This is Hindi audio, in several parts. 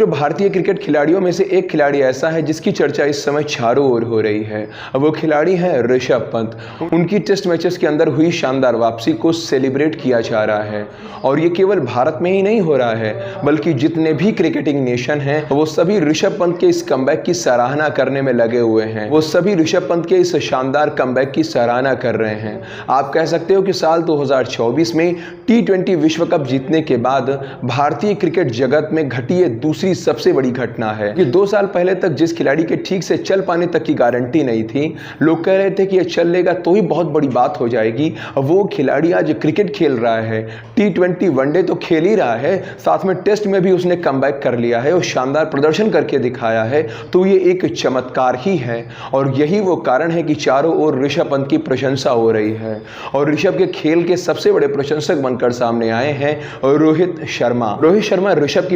मित्रों, भारतीय क्रिकेट खिलाड़ियों में से एक खिलाड़ी ऐसा है जिसकी चर्चा इस समय चारों ओर हो रही है। वो खिलाड़ी हैं ऋषभ पंत। उनकी टेस्ट मैचेस के अंदर हुई शानदार वापसी को सेलिब्रेट किया जा रहा है और ये केवल भारत में ही नहीं हो रहा है, बल्कि जितने भी क्रिकेटिंग नेशन हैं वो सभी ऋषभ पंत के इस कमबैक की सराहना करने में लगे हुए हैं। वो सभी ऋषभ पंत के इस शानदार कमबैक की सराहना कर रहे हैं। आप कह सकते हो कि साल 2024 में T20 विश्व कप जीतने के बाद भारतीय क्रिकेट जगत में घटी ये दूसरी सबसे बड़ी घटना है कि 2 साल पहले तक जिस खिलाड़ी के ठीक से चल पाने तक की गारंटी नहीं थी, लोग कह रहे थे कि ये चल लेगा तो ही बहुत बड़ी बात हो जाएगी, वो खिलाड़ी आज क्रिकेट खेल रहा है। T20 वनडे तो खेल ही रहा है, साथ में टेस्ट में भी उसने कमबैक कर लिया है और शानदार प्रदर्शन करके दिखाया है। तो ये एक चमत्कार ही है और यही वो कारण है कि चारों ओर ऋषभ पंत की प्रशंसा हो रही है। और ऋषभ के खेल के सबसे बड़े प्रशंसक बनकर सामने आए हैं रोहित शर्मा। रोहित शर्मा ऋषभ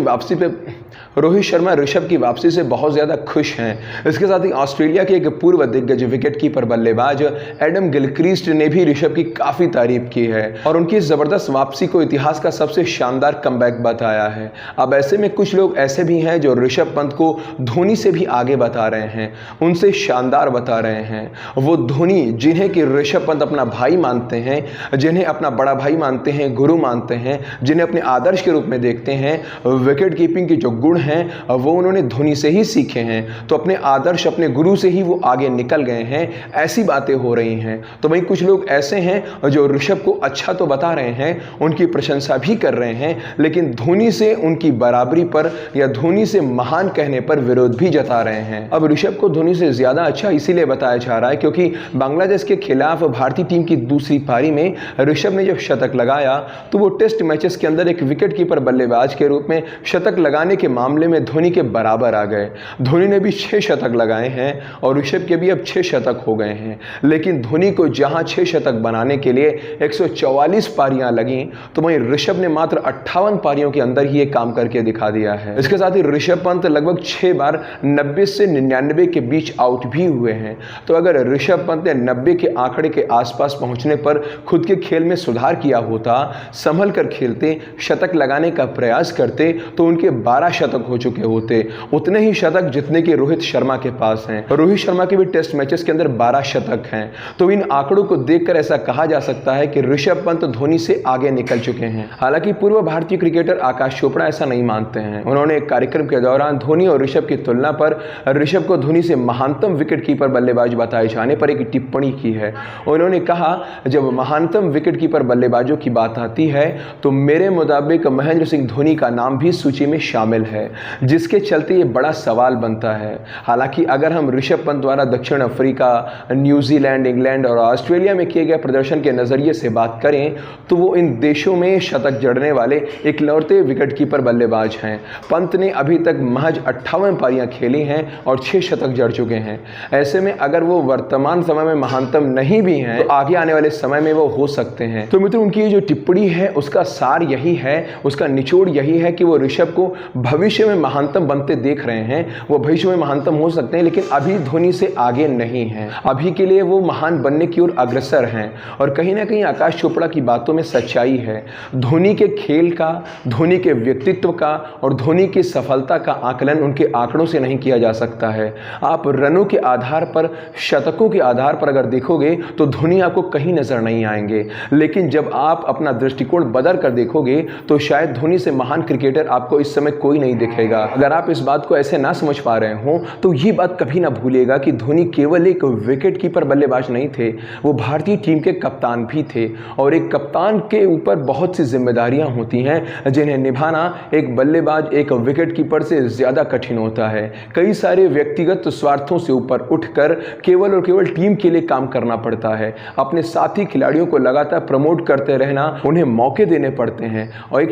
की वापसी से बहुत ज़्यादा खुश हैं। इसके साथ ही ऑस्ट्रेलिया के एक पूर्व दिग्गज विकेटकीपर बल्लेबाज एडम गिलक्रिस्ट ने भी ऋषभ की काफ़ी तारीफ की है और उनकी ज़बरदस्त वापसी को इतिहास का सबसे शानदार कमबैक बताया है। अब ऐसे में कुछ लोग ऐसे भी हैं जो ऋषभ पंत को धोनी से भी आगे बता रहे हैं, उनसे शानदार बता रहे हैं। वो धोनी जिन्हें कि ऋषभ पंत अपना भाई मानते हैं, जिन्हें अपना बड़ा भाई मानते हैं, गुरु मानते हैं, जिन्हें अपने आदर्श के रूप में देखते हैं, विकेट कीपिंग के जो गुण हैं वो उन्होंने धोनी से ही सीखे हैं। तो अपने आदर्श, अपने गुरु से ही वो आगे निकल गए हैं, ऐसी बातें हो रही हैं। तो वहीं कुछ लोग ऐसे हैं जो ऋषभ को अच्छा तो बता रहे हैं, उनकी प्रशंसा भी कर रहे हैं, लेकिन धोनी से उनकी बराबरी पर या धोनी से महान कहने पर विरोध भी जता रहे हैं। अब ऋषभ को धोनी से ज़्यादा अच्छा इसीलिए बताया जा रहा है क्योंकि बांग्लादेश के खिलाफ भारतीय टीम की दूसरी पारी में ऋषभ ने जब शतक लगाया तो वो टेस्ट मैचेस के अंदर एक विकेटकीपर बल्लेबाज के रूप में शतक लगाने के मामले में धोनी के बराबर आ गए। धोनी ने भी 6 शतक लगाए हैं और ऋषभ के भी अब 6 शतक हो गए हैं, लेकिन धोनी को जहां 6 शतक बनाने के लिए 144 पारियां लगी, तो वहीं ऋषभ ने मात्र 58 पारियों के अंदर ही ये काम करके दिखा दिया है। इसके साथ ही ऋषभ पंत लगभग 6 बार 90 से 99 के बीच आउट भी हुए हैं। तो अगर ऋषभ पंत ने 90 के आंकड़े के आसपास पहुंचने पर खुद के खेल में सुधार किया होता, संभल कर खेलते, शतक लगाने का प्रयास करते, तो उनके 12 शतक हो चुके होते, उतने ही शतक जितने कि रोहित शर्मा के पास हैं। रोहित शर्मा के भी टेस्ट मैचेस के अंदर 12 शतक हैं। तो इन आंकड़ों को देखकर ऐसा कहा जा सकता है कि ऋषभ पंत धोनी से आगे निकल चुके हैं। हालांकि पूर्व भारतीय क्रिकेटर आकाश चोपड़ा ऐसा नहीं मानते हैं। उन्होंने एक कार्यक्रम के दौरान धोनी और ऋषभ की तुलना पर ऋषभ को धोनी से महानतम विकेटकीपर बल्लेबाज बताए जाने पर एक टिप्पणी की है। उन्होंने कहा, जब महानतम विकेटकीपर बल्लेबाजों की बात आती है तो मेरे मुताबिक महेंद्र सिंह धोनी का नाम भी सूची में शामिल है, जिसके चलते ये बड़ा सवाल बनता है। हालांकि अगर हम ऋषभ पंत द्वारा दक्षिण अफ्रीका, न्यूजीलैंड, इंग्लैंड और ऑस्ट्रेलिया में किए गए प्रदर्शन के नज़रिए से बात करें तो वो इन देशों में शतक जड़ने वाले इकलौते विकेटकीपर बल्लेबाज हैं। पंत ने अभी तक महज 58 पारियां खेली हैं और 6 शतक जड़ चुके हैं। ऐसे में अगर वो वर्तमान समय में महानतम नहीं भी हैं तो आगे आने वाले समय में वो हो सकते हैं। तो मित्रों, उनकी ये जो टिप्पणी है उसका सार यही है, उसका निचोड़ यही है कि वो ऋषभ को भविष्य में महानतम बनते देख रहे हैं। वो भविष्य में महानतम हो सकते हैं, लेकिन अभी धोनी से आगे नहीं हैं। अभी के लिए वो महान बनने की ओर अग्रसर हैं और कहीं ना कहीं आकाश चोपड़ा की बातों में सच्चाई है। धोनी के खेल का, धोनी के व्यक्तित्व का और धोनी की सफलता का आकलन उनके आंकड़ों से नहीं किया जा सकता है। आप रनों के आधार पर, शतकों के आधार पर अगर देखोगे तो धोनी आपको कहीं नजर नहीं आएंगे, लेकिन जब आप अपना दृष्टिकोण बदल कर देखोगे तो शायद धोनी से महान क्रिकेटर आपको इस समय कोई नहीं दिखेगा। अगर आप इस बात को ऐसे ना समझ पा रहे हो तो ये बात कभी ना भूलिएगा कि धोनी केवल एक विकेट कीपर बल्लेबाज नहीं थे, वो भारतीय टीम के कप्तान भी थे और एक कप्तान के ऊपर बहुत सी जिम्मेदारियां होती हैं जिन्हें निभाना एक बल्लेबाज, एक विकेट कीपर से ज़्यादा कठिन होता है। कई सारे व्यक्तिगत स्वार्थों से ऊपर उठकर केवल और केवल टीम के लिए काम करना पड़ता है। अपने साथी खिलाड़ियों को लगातार प्रमोट करते रहना, उन्हें मौके देने पड़ते हैं। और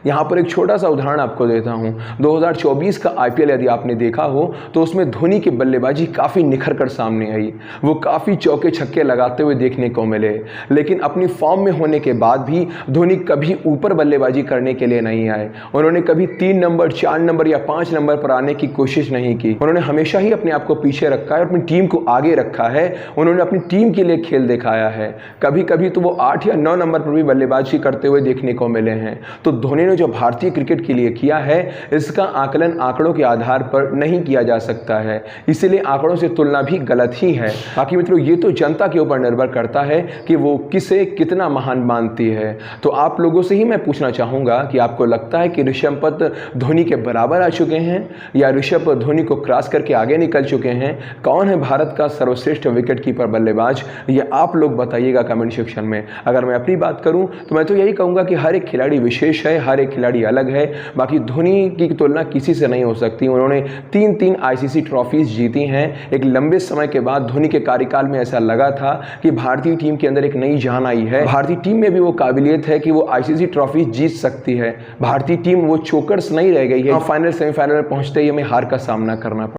यहाँ पर एक छोटा सा उदाहरण आपको देता हूँ। 2024 का आईपीएल यदि आपने देखा हो तो उसमें धोनी की बल्लेबाजी काफ़ी निखर कर सामने आई। वो काफ़ी चौके छक्के लगाते हुए देखने को मिले, लेकिन अपनी फॉर्म में होने के बाद भी धोनी कभी ऊपर बल्लेबाजी करने के लिए नहीं आए। उन्होंने कभी 3 नंबर, 4 नंबर या 5 नंबर पर आने की कोशिश नहीं की। उन्होंने हमेशा ही अपने आप को पीछे रखा है, अपनी टीम को आगे रखा है। उन्होंने अपनी टीम के लिए खेल दिखाया है। कभी कभी तो वो 8 या 9 नंबर पर भी बल्लेबाजी करते हुए देखने को मिले हैं। तो धोनी धोनी ने जो भारतीय क्रिकेट के लिए किया है इसका आकलन आंकड़ों के आधार पर नहीं किया जा सकता है, इसीलिए आंकड़ों से तुलना भी गलत ही है। बाकी मित्रों ये तो जनता के ऊपर निर्भर करता है कि वो किसे कितना महान मानती है। तो आप लोगों से ही मैं पूछना चाहूँगा कि आपको लगता है कि ऋषभ पंत धोनी के बराबर आ चुके हैं या ऋषभ धोनी को क्रॉस करके आगे निकल चुके हैं? कौन है भारत का सर्वश्रेष्ठ विकेट कीपर बल्लेबाज, ये आप लोग बताइएगा कमेंट सेक्शन में। अगर मैं अपनी बात करूं तो मैं तो यही कहूंगा कि हर एक खिलाड़ी विशेष है, हर एक खिलाड़ी अलग है। बाकी धोनी की तुलना किसी से नहीं हो सकती। उन्होंने 3 आईसीसी ट्रॉफीज जीती हैं। एक लंबे समय के बाद धोनी के कार्यकाल में ऐसा लगा था कि भारतीय टीम के अंदर एक नई जान आई है, भारतीय टीम में भी वो काबिलियत है कि वो आईसीसी ट्रॉफी जीत सकती है। भारतीय टीम वो चोकर्स नहीं रह गई है, फाइनल सेमीफाइनल में पहुंचते ही हमें हार का सामना करना पड़ा।